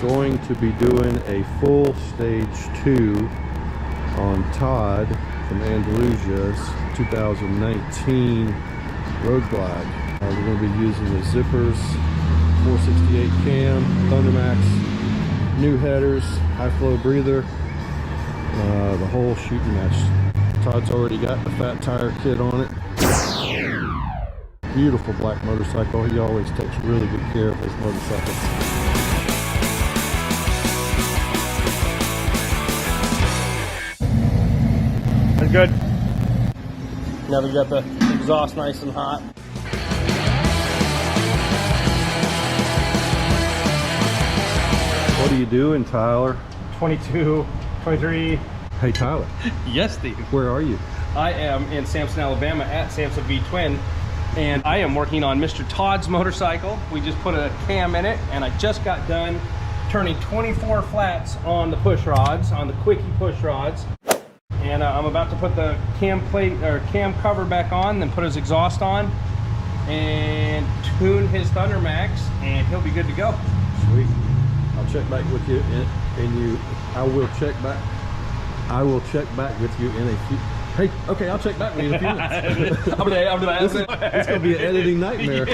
going to be doing a full stage 2 on Todd from Andalusia's 2019 Roadglide. We're going to be using the zippers, 468 cam, Thundermax, new headers, high flow breather, the whole shooting match. Todd's already got the fat tire kit on it. Beautiful black motorcycle. He always takes really good care of his motorcycle. That's good. Now we got the exhaust nice and hot. What are you doing, Tyler? 22, 23. Hey, Tyler. Yes, Steve. Where are you? I am in Sampson, Alabama at Sampson V Twin, and I am working on Mr. Todd's motorcycle. We just put a cam in it, and I just got done turning 24 flats on the push rods, on the quickie push rods. And I'm about to put the cam plate or cam cover back on, then put his exhaust on, and tune his Thundermax, and he'll be good to go. Sweet. I'll check back with you, I will check back with you in a few. Hey, okay, I'll check back with you in a few minutes. It's gonna be an editing nightmare.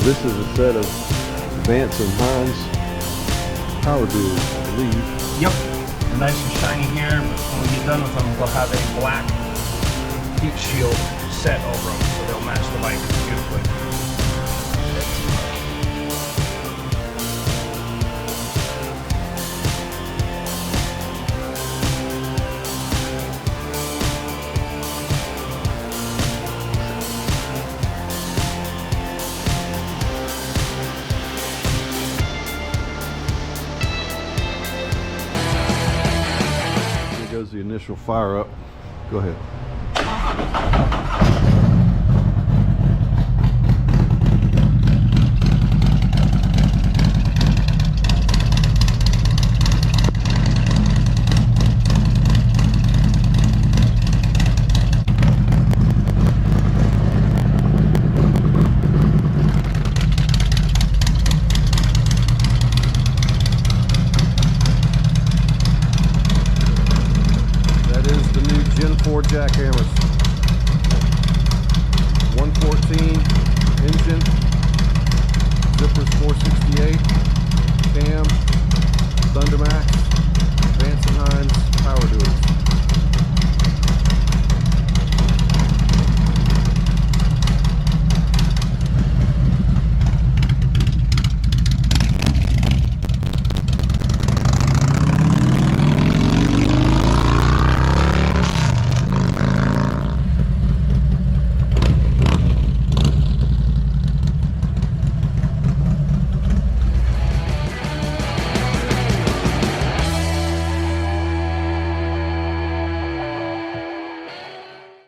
This is a set of Vance and Hines power tools, I believe. Yep, they're nice and shiny here, but when we get done with them, they'll have a black heat shield set over them, so they'll match the bike beautifully. Goes the initial fire up. Go ahead. Gen 4 jackhammers, 114 engine, zippers 468, cam, Thundermax.